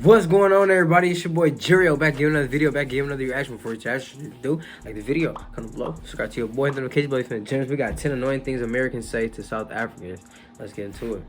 What's going on, everybody? It's your boy Jirio back giving another video, back giving another reaction before you actually do. Like the video, comment below, subscribe to your boy, hit the notification bell if you're generous. We got 10 annoying things Americans say to South Africans. Let's get into it.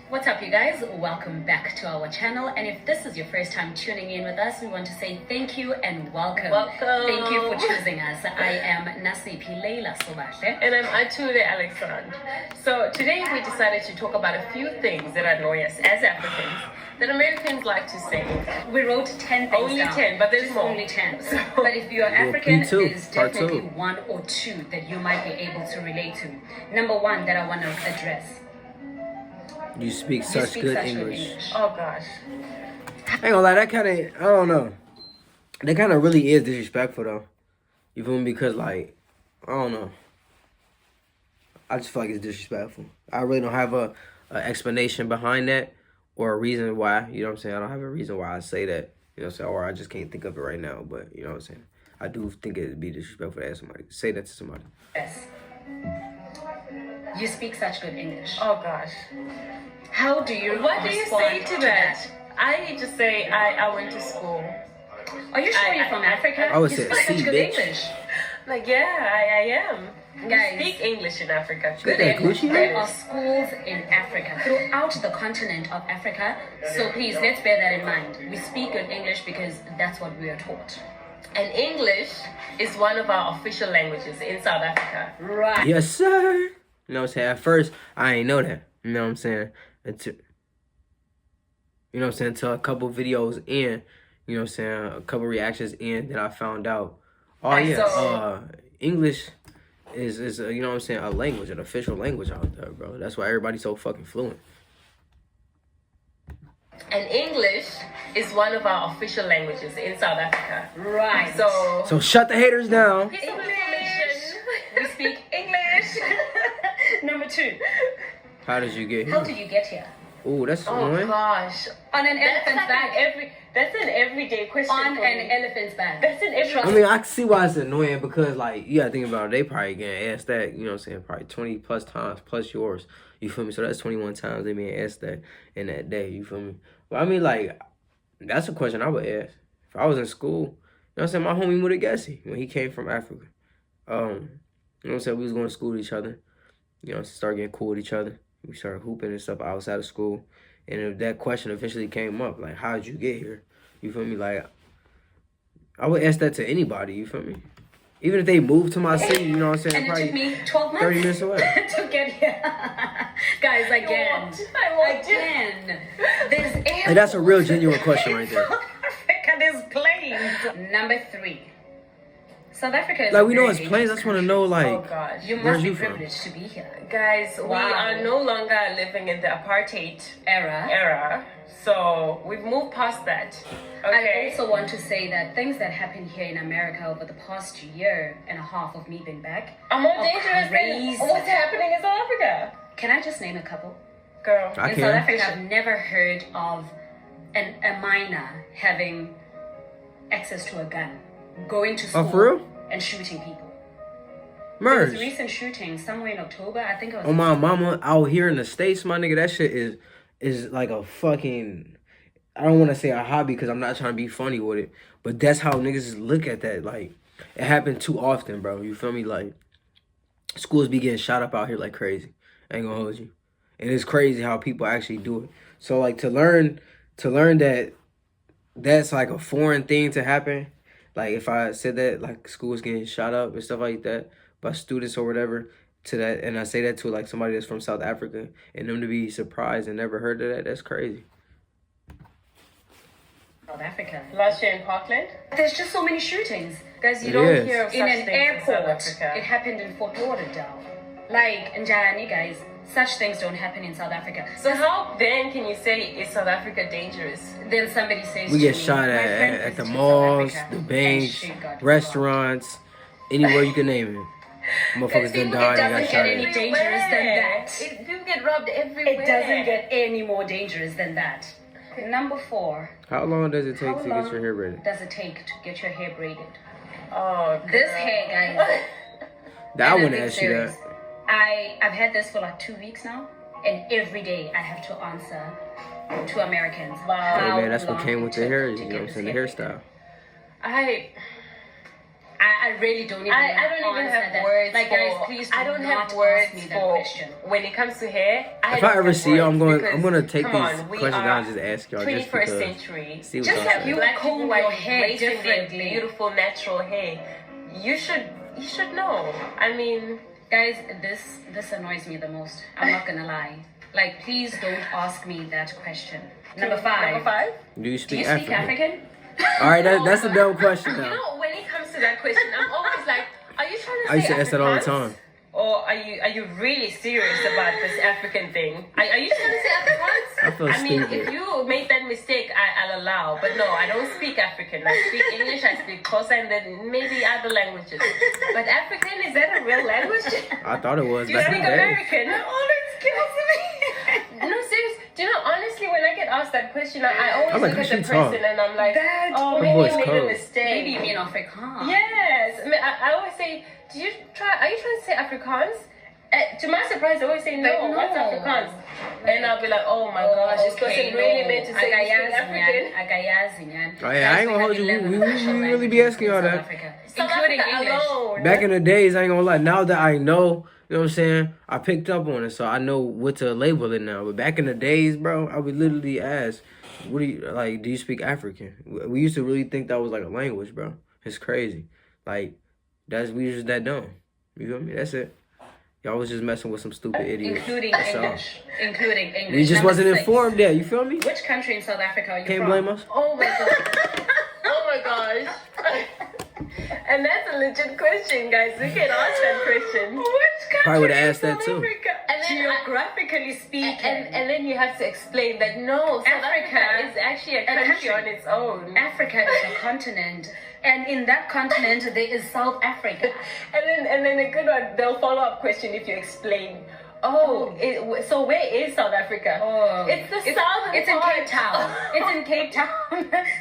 What's up, you guys? Welcome back to our channel, and if this is your first time tuning in with us, we want to say thank you and welcome. Thank you for choosing us. I am Nasipi Leila Sobahle. And I'm Atude Alexandre. So today we decided to talk about a few things that annoy us as Africans that Americans like to say. We wrote 10 things Only down. 10, but there's Just more. only 10. But if you're African, P2, there's part definitely 2. one or two that you might be able to relate to. Number one that I want to address. You speak such good English. Oh gosh. I ain't gonna lie, that kind of, I don't know. That kind of really is disrespectful, though. You feel me? Because, like, I don't know. I just feel like it's disrespectful. I really don't have a explanation behind that or a reason why. You know what I'm saying? I don't have a reason why I say that. You know what I'm saying? Or I just can't think of it right now. But, you know what I'm saying? I do think it'd be disrespectful to ask somebody. Say that to somebody. Yes. You speak such good English. Oh gosh. How do you What do you say respond to that? I just say I went to school. Are you sure you're from Africa? I would You say speak such see, good bitch. English. Like, yeah, I am. Guys. We speak English in Africa. Good that Gucci? There are schools in Africa, throughout the continent of Africa. So please, let's bear that in mind. We speak good English because that's what we are taught. And English is one of our official languages in South Africa. Right. Yes, sir. You know what I'm saying? At first, I ain't know that. You know what I'm saying? Until, you know what I'm saying? Until a couple videos in, you know what I'm saying? A couple reactions in, then I found out. Oh, yeah. English is you know what I'm saying? A language, an official language out there, bro. That's why everybody's so fucking fluent. And English is one of our official languages in South Africa. Right. So shut the haters down. piece of information. We speak English. Number two. How did you get How here? did you get here? Ooh, that's Oh annoying. gosh. On an elephant's back. That's an everyday question. On for an me. elephant's back. That's an every. I mean, I can see why it's annoying because, like, you gotta think about it. They probably getting asked that, you know what I'm saying, probably 20 plus times, plus yours. You feel me? So that's 21 times they being asked that in that day. You feel me? But I mean, like, that's a question I would ask. If I was in school, you know what I'm saying, my homie Mudagesi, when he came from Africa. You know what I'm saying? We was going to school with each other. You know, start getting cool with each other. We started hooping and stuff outside of school. And if that question eventually came up, like, how did you get here? You feel me? Like, I would ask that to anybody, you feel me? Even if they moved to my city, you know what I'm saying? And it took me 12 months 30 minutes away. to get here. Guys, again. I walked Again. There's Like, that's a real genuine question right there. South Africa, there's planes. Number three. South Africa is Like, we know very it's planes. I just want to know, Oh like, gosh. You where's must be you from? privileged to be here. Guys, we Wow. are no longer living in the apartheid Era. era. So we've moved past that. I Okay. also want to say that things that happened here in America over the past year and a half of me being back are more are dangerous crazy. than what's happening in South Africa. Can I just name a couple? Girl. I In can. South Africa, I've never heard of a minor having access to a gun, going to school for real? and shooting people. There was a merge. recent shooting somewhere in October. I think it was. On my mama, out here in the States, my nigga, that shit is like a fucking, I don't want to say a hobby because I'm not trying to be funny with it, but that's how niggas look at that. Like, it happened too often, bro. You feel me? Like, schools be getting shot up out here like crazy. I ain't gonna hold you. And it's crazy how people actually do it. So, like, to learn that that's like a foreign thing to happen. Like, if I said that, like, schools getting shot up and stuff like that by students or whatever, to that, and I say that to, like, somebody that's from South Africa, and them to be surprised and never heard of that, that's crazy. South Africa. Last year in Parkland. There's just so many shootings. Guys, you It don't is. hear of In such an things in South airport, Africa. it happened in Fort Lauderdale. Like, Njani, guys, such things don't happen in South Africa. So how then can you say is South Africa dangerous? Then somebody says We to get me, shot "My friend at the visited South malls, Africa, the and banks, she got robbed." restaurants, anywhere you can name it. Motherfuckers done People died and got doesn't shot get any at. dangerous than that. People get robbed everywhere. It doesn't get any more dangerous than that. Number four. How long does it take How to long get your hair braided? does it take to get your hair braided? Oh, This girl. hair, guys. I and I'm wouldn't being ask you that. serious. I've had this for like 2 weeks now. and every day I have to answer to Americans. Wow. Hey, how man, that's what long came it with the took hair. to You know get what I'm this saying? The haircut. hairstyle. I really don't even I don't even answer have that. words Like, for, guys, please do I don't not have words ask me that for question. when it comes to hair. If I don't ever have see y'all, words I'm gonna because, take come these on, we questions are down and just ask y'all just 21st because. century. See what Just y'all like say. you Black comb people are your hair embracing their differently. beautiful natural hair. You should know. I mean, Guys, this annoys me the most. I'm not gonna lie. Like, please don't ask me that question. Number 5. Number 5. Do you Do you speak speak African? African? All right, that's a dumb question You now. know, when it comes to that question, I'm always like, are you trying to say I used to ask that all the Afrikaans? time. Or are you really serious about this African thing? Are you trying to say Afrikaans? I feel mean, stupid. if you make that mistake, I'll allow. But no, I don't speak African. I speak English, I speak Xhosa, and then maybe other languages. But African, is that a real language? I thought it was Do you back in speak the day. American? That always kills me. No, serious. Do you know, honestly, when I get asked that question, I always I'm like, look at who the she talk? person and I'm like, That- oh, Her maybe voice you made a cold. mistake. Maybe you mean Afrikaans. Yes. I mean, I always say, are you trying to say Afrikaans? To my surprise, I always say, no, Like, no. what's Afrikaans? And I'll be like, oh my gosh, this person really meant to say you speak African. Oh, yeah, I ain't gonna hold you. We really be asking y'all that. South Including Africa English. alone. Back in the days, I ain't gonna lie. Now that I know, you know what I'm saying? I picked up on it, so I know what to label it now. But back in the days, bro, I would literally ask, "What do you like? Do you speak African?" We used to really think that was like a language, bro. It's crazy. Like we just that dumb. You feel me? That's it. Y'all was just messing with some stupid idiots. Including That's all. English. Including English. We just Number wasn't 6. informed yet. You feel me? Which country in South Africa are you Can't from? blame us. Oh my god. Oh my gosh. And that's a legit question, guys. We can ask that question. Which country Probably would've in asked that South too. Africa? And then Geographically speaking. and then you have to explain that no, South Africa Africa is actually a country on its own. Africa is a continent. And in that continent, there is South Africa. And then a good one, they'll follow up question if you explain. So where is South Africa? It's the southern It's in part. Cape Town. It's in Cape Town.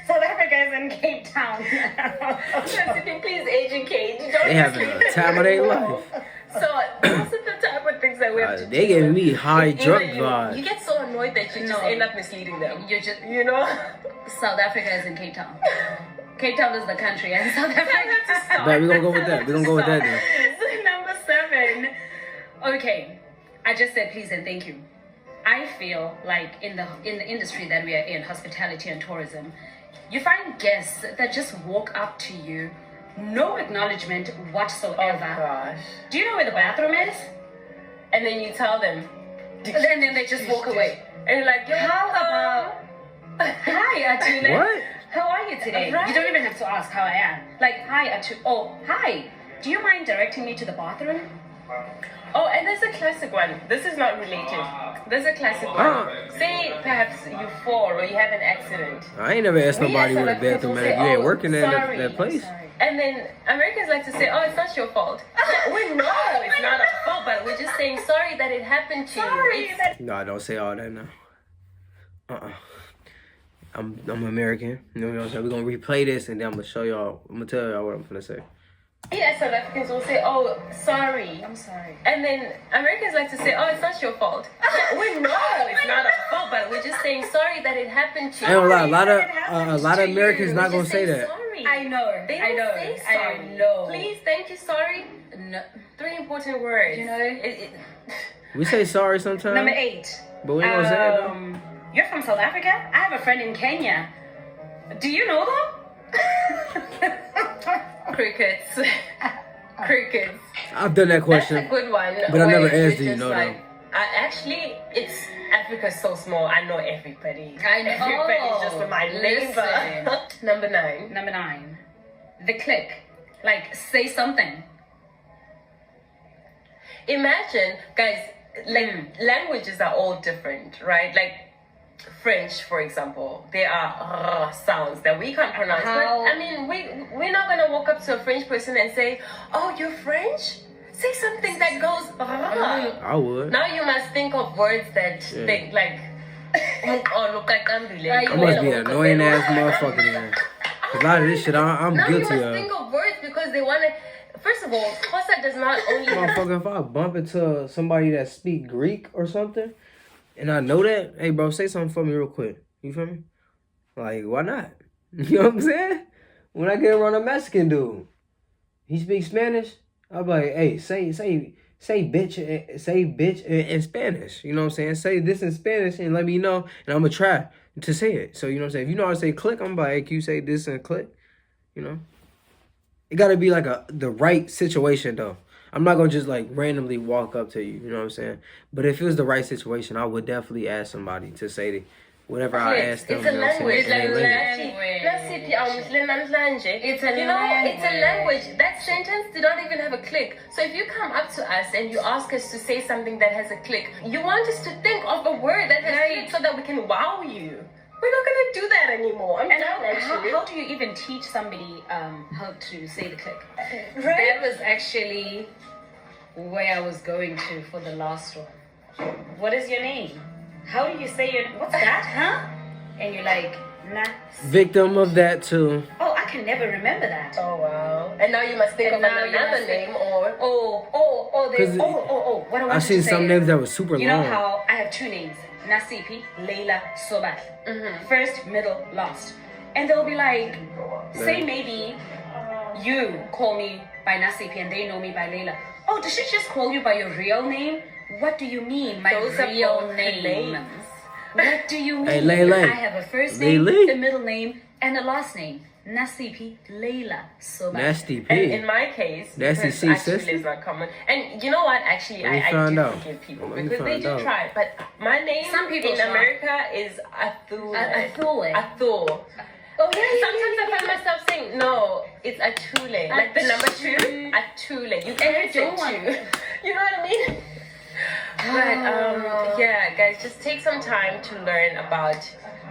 South Africa is in Cape Town. President, please educate. Don't They having a time of their life. So those are the type of things that we have to They do. giving me high Either drunk you vibes. get so annoyed that you just No. end up misleading them. You just You know? South Africa is in Cape Town. Cape Town is the country, and South Africa. But we gonna go with that. We gonna go with that then. Number 7. Okay, I just said please and thank you. I feel like in the industry that we are in, hospitality and tourism, you find guests that just walk up to you, no acknowledgement whatsoever. gosh. Do you know where the bathroom is? And then you tell them. And then they just walk away. And you're like, How about hi Atule? What? How are you today? Right. You don't even have to ask how I am. Like, hi Atule. Oh, hi. Do you mind directing me to the bathroom? Oh, and there's a classic one. This is not related. There's a classic one. Say perhaps you fall or you have an accident. I ain't never asked nobody Yeah, where the so like bathroom people at. If say, you ain't "Oh, working in sorry, that place. Sorry. And then Americans like to say, oh, it's not your fault. We know it's not our fault, but we're just saying sorry that it happened to you. It's- No, don't say all that now. I'm American. You know what I'm saying? We're gonna replay this and then I'm gonna show y'all. I'm gonna tell y'all what I'm gonna say. Yeah, South Africans will say, oh, sorry. I'm sorry. And then Americans like to say, oh, it's not your fault. We know it's not our fault, but we're just saying sorry that it happened to I ain't you. gonna lie, a happens lot of to Americans you. not We gonna just say that. Sorry. I know. They I don't know. say sorry. I know. Please, thank you, sorry. No. 3 important words. You know? We say sorry sometimes, Number 8. but we ain't gonna say it though. You're from South Africa? I have a friend in Kenya. Do you know them? Crickets. Crickets. I've done that That's a question. good one. But I never where asked, you're do you just know like, them? Actually, it's Africa's so small. I know everybody. I know. Everybody's just my neighbor. Listen. Number 9. Number 9. The click. Like, say something. Imagine, guys, like languages are all different, right? Like French, for example, there are sounds that we can't pronounce. How- But I mean, we're not gonna walk up to a French person and say, "Oh, you're French." Say something that goes. I would. Now you must think of words that Yeah. think like. Oh, look like I must be an annoying ass motherfucker then. 'Cause a lot of this shit I'm Now you guilty must of. think of words because they want to. First of all, Xhosa does not only. Motherfucker, if I bump into somebody that speak Greek or something, and I know that, hey, bro, say something for me real quick. You feel me? Like, why not? You know what I'm saying? When I get around a Mexican dude, he speaks Spanish, I'll be like, hey, say bitch, in Spanish. You know what I'm saying? Say this in Spanish and let me know, and I'm gonna try to say it. So, you know what I'm saying? If you know how to say click, I'm like, hey, can you say this and click? You know? It gotta be like the right situation, though. I'm not gonna just like randomly walk up to you, you know what I'm saying? But if it was the right situation, I would definitely ask somebody to say whatever I asked them. It's a you know what I'm saying, language. in their language. It's a It's a language. That sentence did not even have a click. So if you come up to us and you ask us to say something that has a click, you want us to think of a word that has a click so that we can wow you. We're not gonna do that anymore. I'm And done actually. how do you even teach somebody how to say the click? Right? That was actually where I was going to for the last one. What is your name? How do you say your what's that, huh? And you're like, nah. Victim of that too. Oh, I can never remember that. Oh wow. And now you must think And of now you another must name or Cause what I want I've to seen say some is, names that were super you know long. how I have two names, Nasipi, Leila, Sobat. First, middle, last. And they'll be like, say maybe you call me by Nasipi and they know me by Leila. Oh, does she just call you by your real name? What do you mean, my Those are real both name? names. What do you mean? Hey, Leila. I have a first name, Leila. a middle name, and a last name. Nasipi, Leila, Sobat. Nasty And P. in my case, Nasty because C, actually sister. is not common. And you know what? Actually, Let me I find do out. forgive people Let me because they find do out. try. But my name Some people in try. America is Athule. Athule. Athule. Oh yeah, Sometimes I find myself saying, no, it's Atule. Like the number 2, Atule. You can't say don't want- 2. You know what I mean? But yeah, guys, just take some time to learn about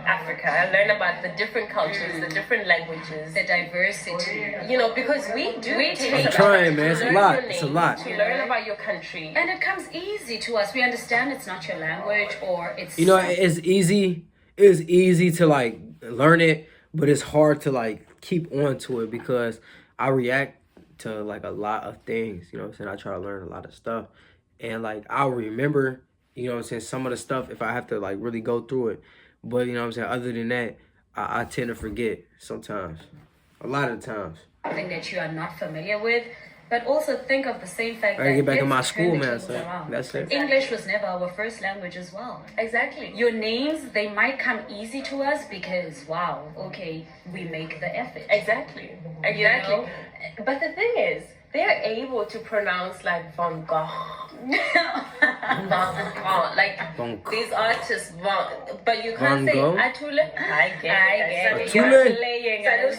Africa, learn about the different cultures, the different languages. the diversity. You know, because we take I'm some trying, time man. to It's a learn lot. your It's a name, lot. to learn about your country. And it comes easy to us. We understand it's not your language or it's You know, it's easy. It's easy to like learn it, but it's hard to like keep on to it because I react to like a lot of things. You know what I'm saying? I try to learn a lot of stuff, and like I'll remember. You know what I'm saying? Some of the stuff if I have to like really go through it, but you know what I'm saying. Other than that, I tend to forget sometimes. A lot of times. something that you are not familiar with. But also think of the same fact I gotta that get back in let's my turn school, the man, tables so around. that's it. English was never our first language as well. Exactly. Your names, they might come easy to us because, wow, okay, we make the effort. Exactly. know? But the thing is, they are able to pronounce like Van Gogh. Van Gogh. Like Van Gogh. these artists, but you Van can't say Gogh? Atule. I get it. Atule? You're playing us.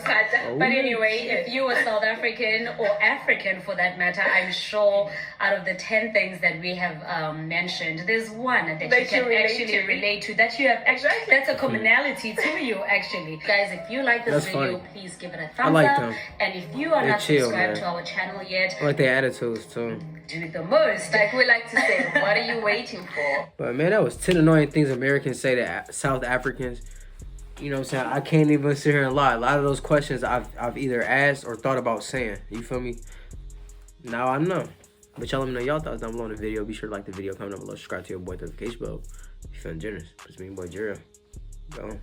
Oh. But anyway, if you are South African or African for that matter, I'm sure out of the 10 things that we have mentioned, there's one that you That can you relate actually to. relate to. That you have actually, Exactly. that's a commonality to you actually. Guys, if you like this That's video, funny. please give it a thumbs like up. them. And if you are They're not chill, subscribed man. to our channel yet, I like their attitudes too. do the most. Like we like to say, what are you waiting for? But man, that was 10 annoying things Americans say to South Africans. You know what I'm saying? I can't even sit here and lie. A lot of those questions I've either asked or thought about saying. You feel me? Now I know. But y'all let me know y'all thoughts down below in the video. Be sure to like the video, comment down below, subscribe to your boy notification bell. If you're feeling generous, it's me, boy Jiro. Go.